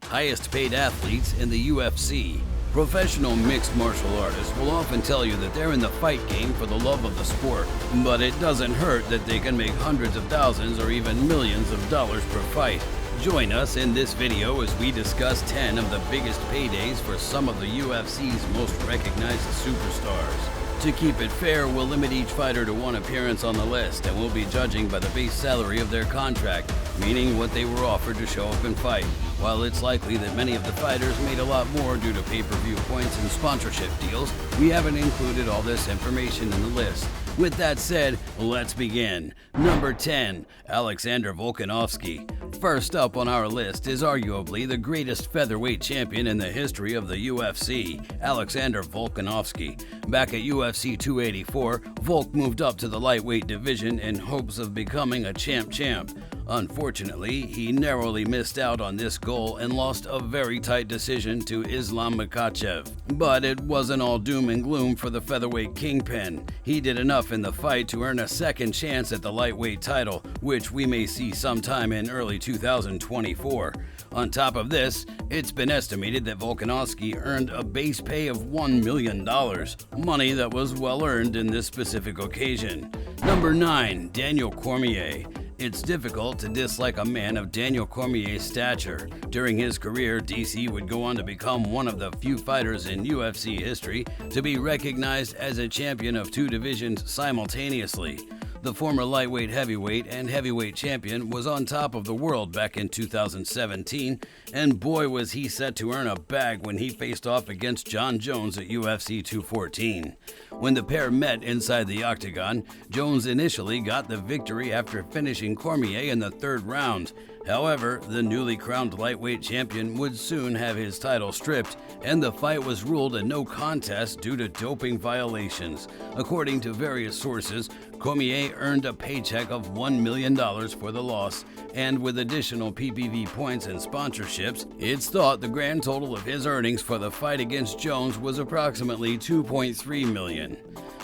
highest paid athletes in the UFC. Professional mixed martial artists will often tell you that they're in the fight game for the love of the sport, but it doesn't hurt that they can make hundreds of thousands or even millions of dollars per fight. Join us in this video as we discuss 10 of the biggest paydays for some of the UFC's most recognized superstars. To keep it fair, we'll limit each fighter to one appearance on the list, and we'll be judging by the base salary of their contract, meaning what they were offered to show up and fight. While it's likely that many of the fighters made a lot more due to pay-per-view points and sponsorship deals, we haven't included all this information in the list. With that said, let's begin. Number 10, Alexander Volkanovski. First up on our list is arguably the greatest featherweight champion in the history of the UFC, Alexander Volkanovski. Back at UFC 284, Volk moved up to the lightweight division in hopes of becoming a champ. Unfortunately, he narrowly missed out on this goal and lost a very tight decision to Islam Makhachev. But it wasn't all doom and gloom for the featherweight kingpin. He did enough in the fight to earn a second chance at the lightweight title, which we may see sometime in early 2024. On top of this, it's been estimated that Volkanovski earned a base pay of $1 million, money that was well earned in this specific occasion. Number 9, Daniel Cormier. It's difficult to dislike a man of Daniel Cormier's stature. During his career, DC would go on to become one of the few fighters in UFC history to be recognized as a champion of two divisions simultaneously. The former lightweight heavyweight and heavyweight champion was on top of the world back in 2017, and boy was he set to earn a bag when he faced off against Jon Jones at UFC 214. When the pair met inside the octagon, Jones initially got the victory after finishing Cormier in the third round. However, the newly crowned lightweight champion would soon have his title stripped, and the fight was ruled a no contest due to doping violations. According to various sources, Cormier earned a paycheck of $1 million for the loss, and with additional PPV points and sponsorships, it's thought the grand total of his earnings for the fight against Jones was approximately $2.3 million.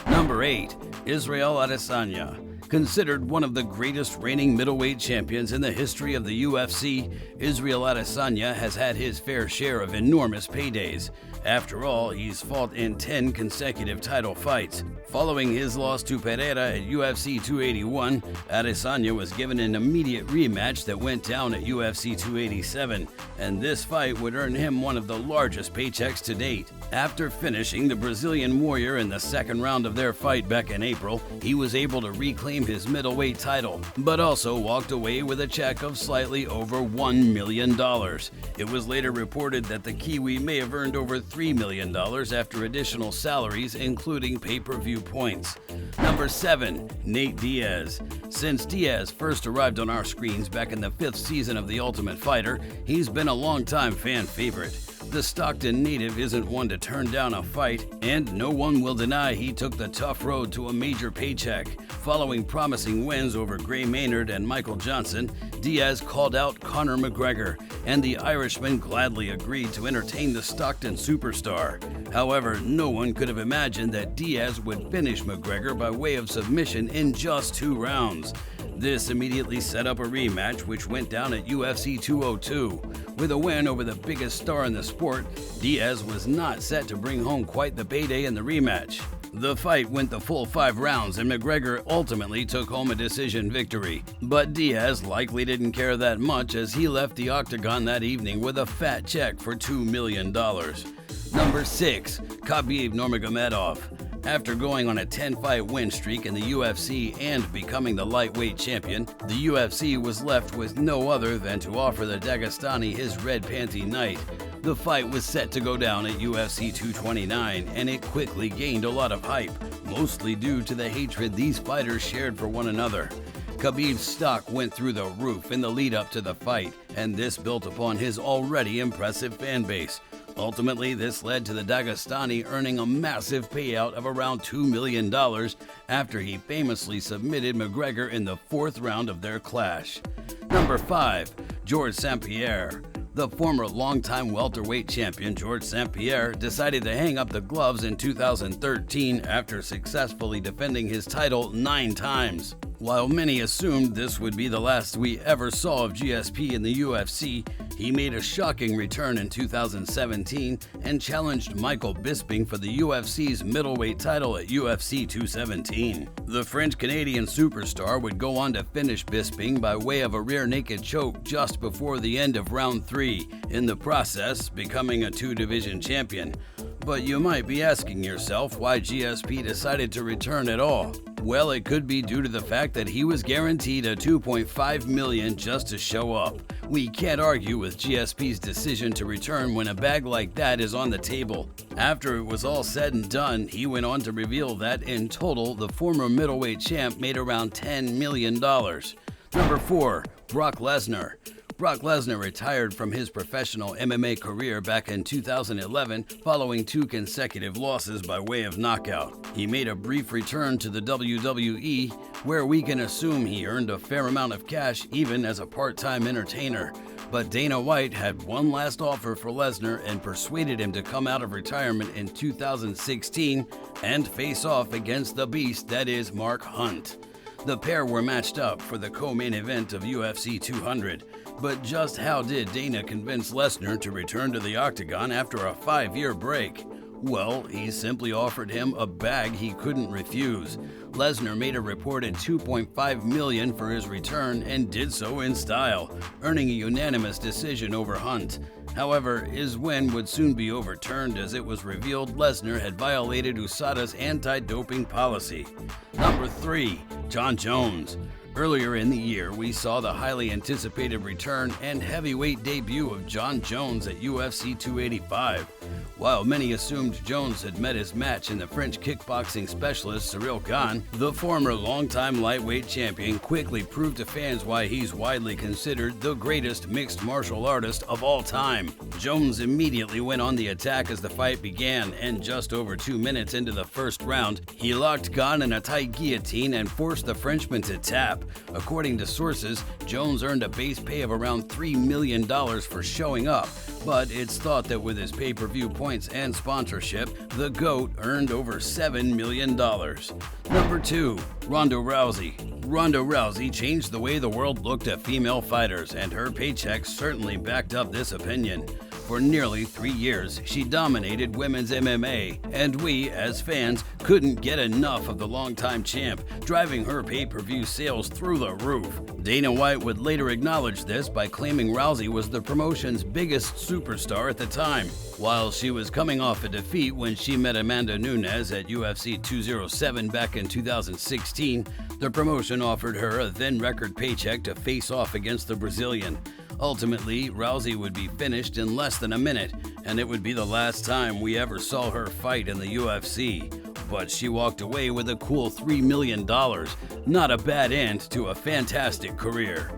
Number 8, Israel Adesanya. Considered one of the greatest reigning middleweight champions in the history of the UFC, Israel Adesanya has had his fair share of enormous paydays. After all, he's fought in 10 consecutive title fights. Following his loss to Pereira at UFC 281, Adesanya was given an immediate rematch that went down at UFC 287, and this fight would earn him one of the largest paychecks to date. After finishing the Brazilian Warrior in the second round of their fight back in April, he was able to reclaim his middleweight title, but also walked away with a check of slightly over $1 million. It was later reported that the Kiwi may have earned over $3 million after additional salaries, including pay-per-view points. Number 7, Nate Diaz. Since Diaz first arrived on our screens back in the 5th season of The Ultimate Fighter, he's been a longtime fan favorite. The Stockton native isn't one to turn down a fight, and no one will deny he took the tough road to a major paycheck. Following promising wins over Gray Maynard and Michael Johnson, Diaz called out Conor McGregor, and the Irishman gladly agreed to entertain the Stockton superstar. However, no one could have imagined that Diaz would finish McGregor by way of submission in just 2 rounds. This immediately set up a rematch which went down at UFC 202. With a win over the biggest star in the sport, Diaz was not set to bring home quite the payday in the rematch. The fight went the full 5 rounds and McGregor ultimately took home a decision victory. But Diaz likely didn't care that much as he left the octagon that evening with a fat check for $2 million. Number 6, Khabib Nurmagomedov. After going on a 10-fight win streak in the UFC and becoming the lightweight champion, the UFC was left with no other than to offer the Dagestani his red panty night. The fight was set to go down at UFC 229, and it quickly gained a lot of hype, mostly due to the hatred these fighters shared for one another. Khabib's stock went through the roof in the lead-up to the fight, and this built upon his already impressive fan base. Ultimately, this led to the Dagestani earning a massive payout of around $2 million after he famously submitted McGregor in the 4th round of their clash. Number 5, Georges St-Pierre. The former longtime welterweight champion Georges St-Pierre decided to hang up the gloves in 2013 after successfully defending his title 9 times. While many assumed this would be the last we ever saw of GSP in the UFC, he made a shocking return in 2017 and challenged Michael Bisping for the UFC's middleweight title at UFC 217. The French-Canadian superstar would go on to finish Bisping by way of a rear naked choke just before the end of round 3, in the process becoming a two-division champion. But you might be asking yourself why GSP decided to return at all. Well, it could be due to the fact that he was guaranteed a $2.5 million just to show up. We can't argue with GSP's decision to return when a bag like that is on the table. After it was all said and done, he went on to reveal that in total, the former middleweight champ made around $10 million. Number 4, Brock Lesnar. Brock Lesnar retired from his professional MMA career back in 2011 following 2 consecutive losses by way of knockout. He made a brief return to the WWE, where we can assume he earned a fair amount of cash even as a part-time entertainer. But Dana White had one last offer for Lesnar and persuaded him to come out of retirement in 2016 and face off against the beast that is Mark Hunt. The pair were matched up for the co-main event of UFC 200. But just how did Dana convince Lesnar to return to the octagon after a 5-year break? Well, he simply offered him a bag he couldn't refuse. Lesnar made a reported $2.5 million for his return and did so in style, earning a unanimous decision over Hunt. However, his win would soon be overturned as it was revealed Lesnar had violated USADA's anti-doping policy. Number 3, Jon Jones. Earlier in the year, we saw the highly anticipated return and heavyweight debut of Jon Jones at UFC 285. While many assumed Jones had met his match in the French kickboxing specialist Cyril Gane, the former longtime lightweight champion quickly proved to fans why he's widely considered the greatest mixed martial artist of all time. Jones immediately went on the attack as the fight began, and just over 2 minutes into the first round, he locked Gane in a tight guillotine and forced the Frenchman to tap. According to sources, Jones earned a base pay of around $3 million for showing up, but it's thought that with his pay-per-view points and sponsorship, the GOAT earned over $7 million. Number 2, Ronda Rousey. Ronda Rousey changed the way the world looked at female fighters, and her paychecks certainly backed up this opinion. For nearly 3 years, she dominated women's MMA, and we, as fans, couldn't get enough of the longtime champ, driving her pay-per-view sales through the roof. Dana White would later acknowledge this by claiming Rousey was the promotion's biggest superstar at the time. While she was coming off a defeat when she met Amanda Nunes at UFC 207 back in 2016, the promotion offered her a then-record paycheck to face off against the Brazilian. Ultimately, Rousey would be finished in less than a minute, and it would be the last time we ever saw her fight in the UFC. But she walked away with a cool $3 million. Not a bad end to a fantastic career.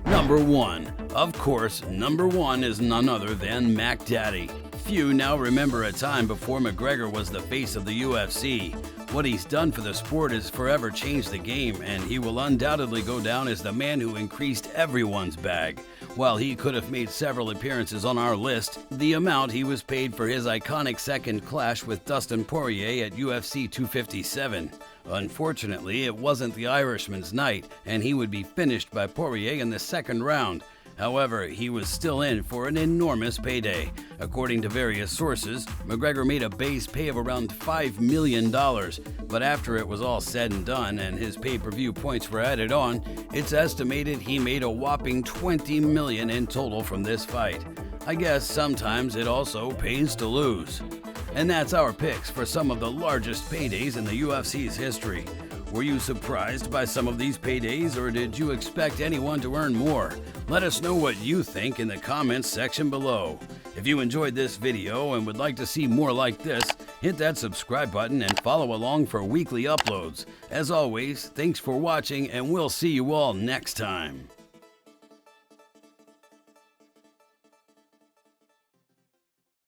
Number 1. Of course, number 1 is none other than Mac Daddy. Few now remember a time before McGregor was the face of the UFC. What he's done for the sport has forever changed the game, and he will undoubtedly go down as the man who increased everyone's bag. While he could have made several appearances on our list, the amount he was paid for his iconic second clash with Dustin Poirier at UFC 257. Unfortunately, it wasn't the Irishman's night, and he would be finished by Poirier in the second round. However, he was still in for an enormous payday. According to various sources, McGregor made a base pay of around $5 million, but after it was all said and done and his pay-per-view points were added on, it's estimated he made a whopping $20 million in total from this fight. I guess sometimes it also pays to lose. And that's our picks for some of the largest paydays in the UFC's history. Were you surprised by some of these paydays, or did you expect anyone to earn more? Let us know what you think in the comments section below. If you enjoyed this video and would like to see more like this, hit that subscribe button and follow along for weekly uploads. As always, thanks for watching, and we'll see you all next time.